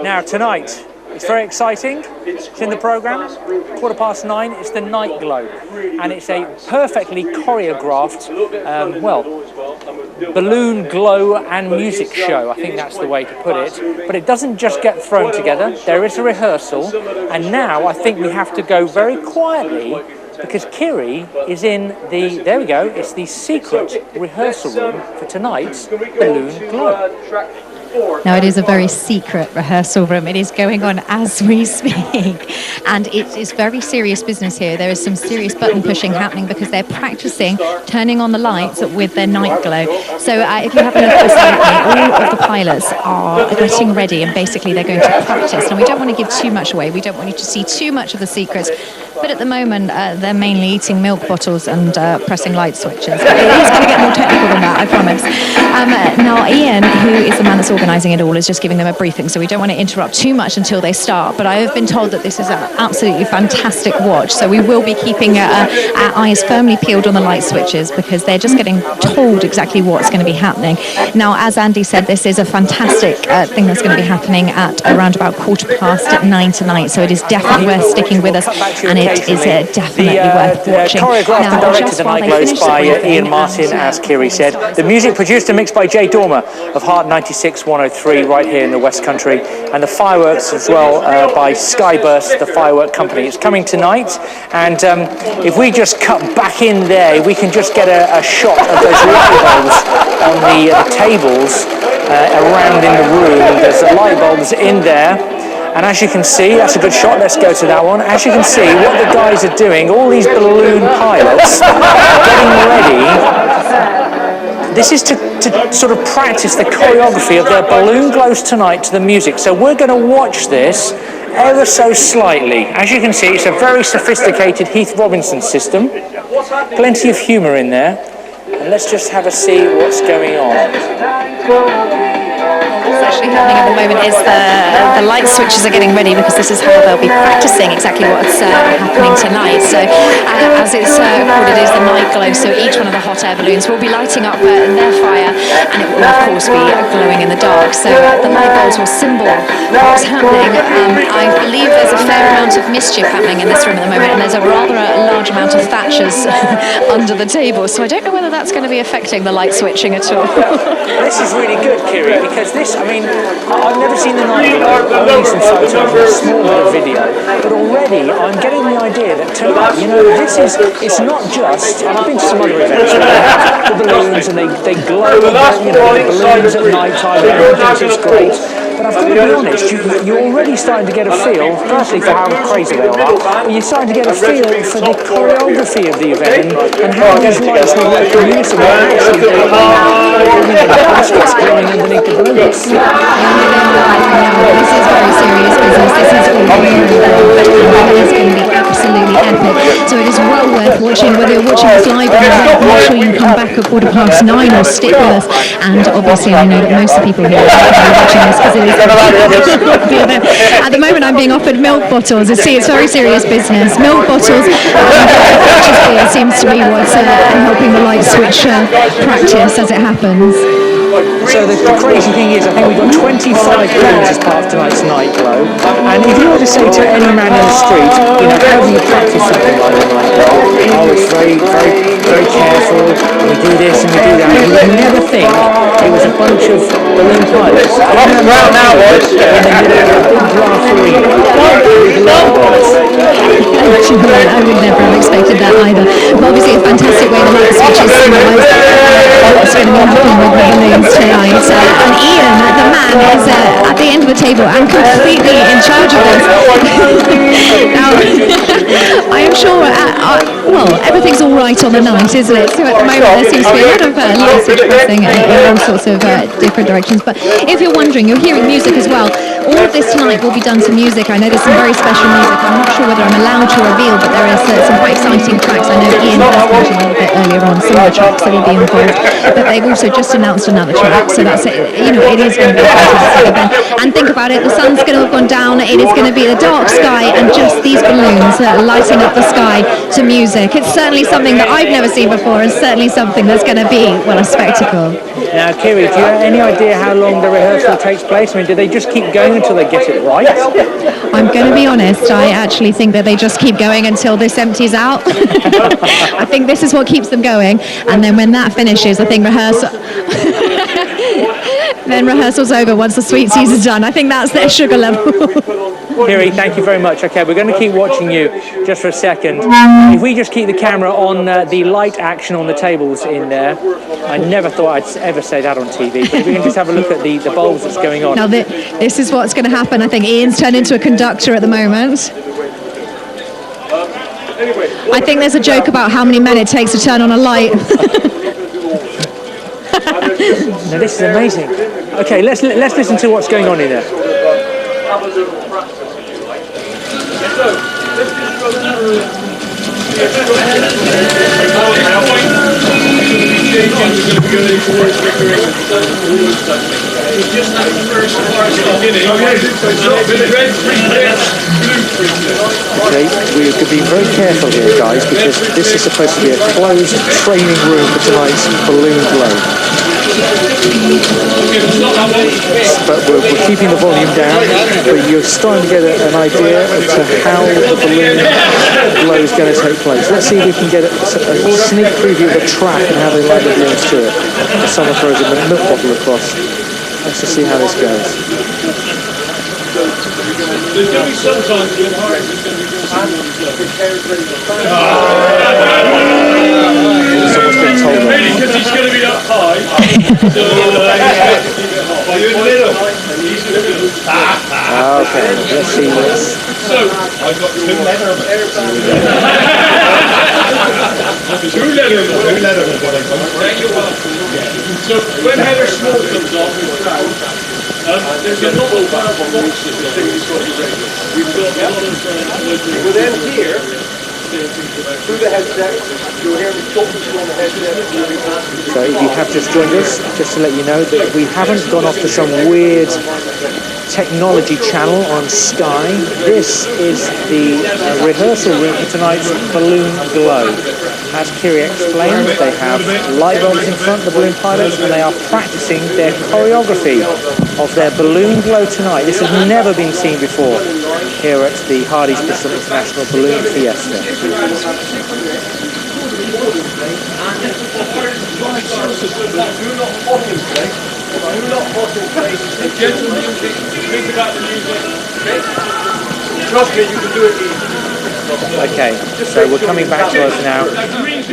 Now tonight, it's very exciting. It's in the programme. 9:15. It's the Night Glow, and it's a perfectly choreographed, balloon glow and music show. I think that's the way to put it. But it doesn't just get thrown together. There is a rehearsal, and now I think we have to go very quietly because Kiri is in the. There we go. It's the secret rehearsal room for tonight's balloon glow. Now, it is a very secret rehearsal room. It is going on as we speak. And it is very serious business here. There is some serious button pushing happening because they're practicing turning on the lights with their night glow. So if you have a look beside me, all of the pilots are getting ready and basically they're going to practice. Now, we don't want to give too much away. We don't want you to see too much of the secrets. But at the moment, they're mainly eating milk bottles and pressing light switches. It's going to get more technical than that, I promise. Now, Ian, who is the man that's organising it all, is just giving them a briefing, so we don't want to interrupt too much until they start. But I have been told that this is an absolutely fantastic watch, so we will be keeping our eyes firmly peeled on the light switches because they're just getting told exactly what's going to be happening. Now, as Andy said, this is a fantastic thing that's going to be happening at around about 9:15 tonight, so it is definitely worth sticking with us, and it is definitely worth watching. Choreographed and directed the Night Glows by Ian Martin, as Kiri said. The music produced and mixed by Jay Dormer of Heart 96.103 right here in the West Country, and the fireworks as well by Skyburst, the firework company. It's coming tonight, and if we just cut back in there, we can just get a shot of those light bulbs on the tables around in the room. There's light bulbs in there. And as you can see, that's a good shot, let's go to that one. As you can see, what the guys are doing, all these balloon pilots are getting ready. This is to sort of practice the choreography of their balloon glows tonight to the music. So we're going to watch this ever so slightly. As you can see, it's a very sophisticated Heath Robinson system. Plenty of humour in there. And let's just have a see what's going on. What's actually happening at the moment is the light switches are getting ready because this is how they'll be practicing exactly what's happening tonight. So as it's called, it is the Night Glow, so each one of the hot air balloons will be lighting up their fire, and it will of course be glowing in the dark. So the light bulbs will symbol what's happening. I believe there's a fair amount of mischief happening in this room at the moment, and there's a rather large amount of Thatchers under the table, so I don't know whether that's going to be affecting the light switching at all. This is really good, Kiri, because this, I mean, I've never seen the Night Glow, only some photos and a small bit of video, but already I'm getting the idea that tonight, you know, this is, it's not just, I've been to some other events where they have the balloons and they glow, you know, the balloons at night time and everyone thinks it's great. But I've got to be honest, you're already starting to get a feel, firstly for how crazy they all are, but you're starting to get a feel for the choreography of the event and how these lights will work in unison. Actually, glowing underneath the balloons. This is very serious business. This is all going to be absolutely epic. So it is well worth watching. Whether you're watching this live or not, make sure you come back at 9:15 or stick with us. And obviously, I know that most of the people here are watching this because it is at the moment I'm being offered milk bottles. See, it's very serious business. Milk bottles. It seems to be what's helping the light switch practice as it happens. So the crazy thing is, I think we've got 25 balloons as part of tonight's Night Glow. And if you were to say to any man in the street, you know, how do you practice something like the Night Glow? Oh, it's very, very, very careful. We do this and we do that. You would never think it was a bunch of balloon pilots in the middle of a big glass arena with light bulbs. I would never have expected that either. But obviously a fantastic way the light switches symbolise what's going to be happening with the balloons tonight. And Ian, the man, is at the end of the table and completely in charge of this. Now, I am sure, well, everything's all right on the night, isn't it? So at the moment there seems to be a lot of light switch pressing in all sorts of different directions. But if you're wondering, you're hearing music as well. All of this tonight will be done to music. I know there's some very special music. I'm not sure whether I'm allowed to reveal, but there is some quite exciting tracks. I know Ian has mentioned a little bit earlier on some of the tracks that will be involved, but they've also just announced another track, so that's it. You know, it is going to be a fantastic event. And think about it, the sun's going to have gone down. It is going to be the dark sky and just these balloons lighting up the sky to music. It's certainly something that I've never seen before, and certainly something that's going to be, well, a spectacle. Now, Kiri, do you have any idea how long the rehearsal takes place? I mean, do they just keep going until they get it right? I'm going to be honest, I actually think that they just keep going until this empties out. I think this is what keeps them going, and then when that finishes, I think rehearsal's over once the sweet teas are done. I think that's their sugar level. Kiri, thank you very much. Okay, we're going to keep watching you just for a second. If we just keep the camera on the light action on the tables in there, I never thought I'd ever say that on TV, but if we can just have a look at the bulbs that's going on. Now, this is what's going to happen. I think Ian's turned into a conductor at the moment. I think there's a joke about how many men it takes to turn on a light. Now, this is amazing. Okay, let's listen to what's going on in there. Okay, we could be very careful here, guys, because this is supposed to be a closed training room for tonight's balloon glow. But we're keeping the volume down, but you're starting to get an idea as to how the balloon glow is going to take place. Let's see if we can get a sneak preview of the track and how they light the balloons to it. Someone throws a milk bottle across. Let's just see how this goes. There's going to be sometimes when Harris is going to be Someone's been told that. because he's going to be up high. Okay, let's see this. So, I've got two Letterman. Two Letterman. So, when Heather Small comes off, there's a lot of boxes. We've got a lot of... But then here, through the headset, you'll hear me talking to you on the headset. So if you have just joined us, just to let you know that we haven't gone off to some weird technology channel on Sky. This is the rehearsal room for tonight's balloon glow. As Kiri explained, they have light bulbs in front, the balloon pilots, and they are practicing their choreography of their balloon glow tonight. This has never been seen before here at the Hardy's Bristol International Balloon Fiesta. Trust me, you can do it easy. Okay, so we're coming back to us now.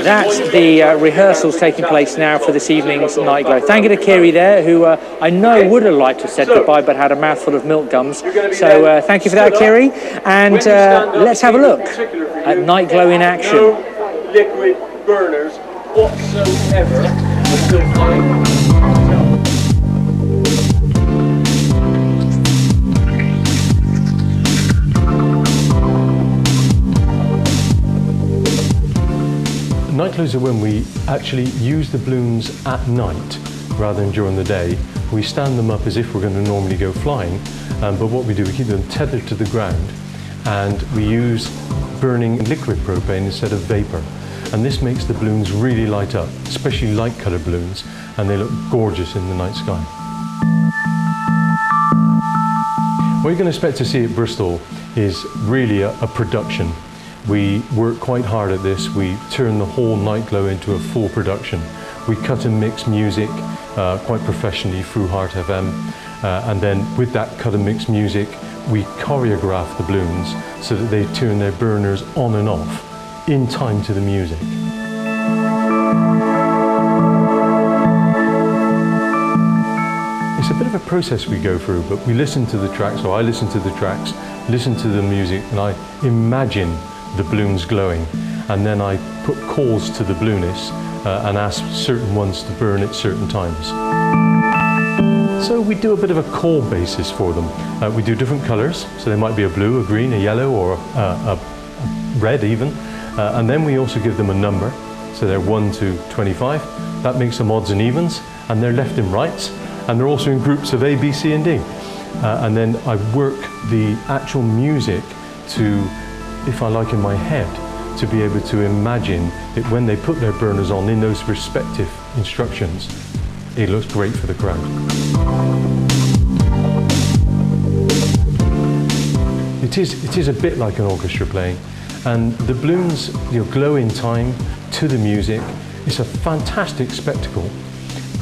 That's the rehearsals taking place now for this evening's Night Glow. Thank you to Kiri there, who I know would have liked to have said goodbye, but had a mouthful of milk gums. So thank you for that, Kiri. And let's have a look at Night Glow in action. No liquid burners whatsoever until 5. Night glows are when we actually use the balloons at night rather than during the day. We stand them up as if we're going to normally go flying, but what we do, we keep them tethered to the ground and we use burning liquid propane instead of vapor. And this makes the balloons really light up, especially light coloured balloons, and they look gorgeous in the night sky. What you're going to expect to see at Bristol is really a production. We work quite hard at this. We turn the whole Night Glow into a full production. We cut and mix music quite professionally through Heart FM, and then with that cut and mix music, we choreograph the balloons so that they turn their burners on and off in time to the music. It's a bit of a process we go through, but we listen to the tracks, or I listen to the tracks, listen to the music, and I imagine the balloons glowing, and then I put calls to the balloonists and ask certain ones to burn at certain times. So we do a bit of a call basis for them. We do different colours, so they might be a blue, a green, a yellow, or a red even, and then we also give them a number, so they're 1 to 25. That makes them odds and evens, and they're left and rights, and they're also in groups of A, B, C and D. And then I work the actual music to, if I like in my head, to be able to imagine that when they put their burners on in those respective instructions, it looks great for the crowd. it is a bit like an orchestra playing. And the balloons, glow in time to the music. It's a fantastic spectacle.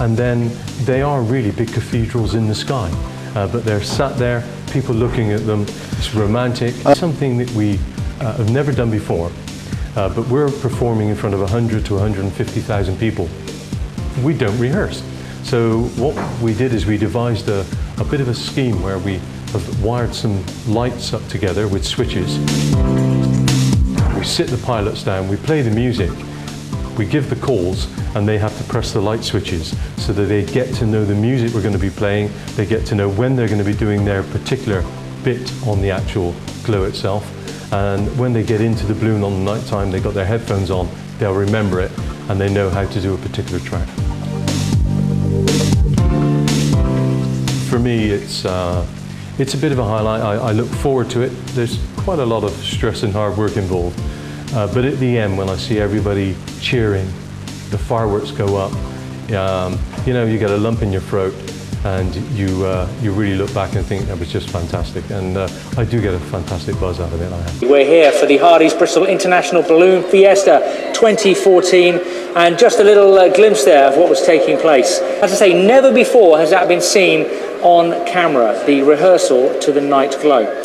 And then they are really big cathedrals in the sky. But they're sat there, people looking at them. It's romantic. It's something that we have never done before. But we're performing in front of 100 to 150,000 people. We don't rehearse. So what we did is we devised a bit of a scheme where we have wired some lights up together with switches. We sit the pilots down, we play the music, we give the calls, and they have to press the light switches so that they get to know the music we're going to be playing, they get to know when they're going to be doing their particular bit on the actual glow itself, and when they get into the balloon on the night time, they've got their headphones on, they'll remember it, and they know how to do a particular track. For me, it's a bit of a highlight. I look forward to it. There's quite a lot of stress and hard work involved. But at the end, when I see everybody cheering, the fireworks go up, you get a lump in your throat, and you really look back and think that was just fantastic. And I do get a fantastic buzz out of it, I have. We're here for the Hardy's Bristol International Balloon Fiesta 2014, and just a little glimpse there of what was taking place. As I say, never before has that been seen on camera, the rehearsal to the night glow.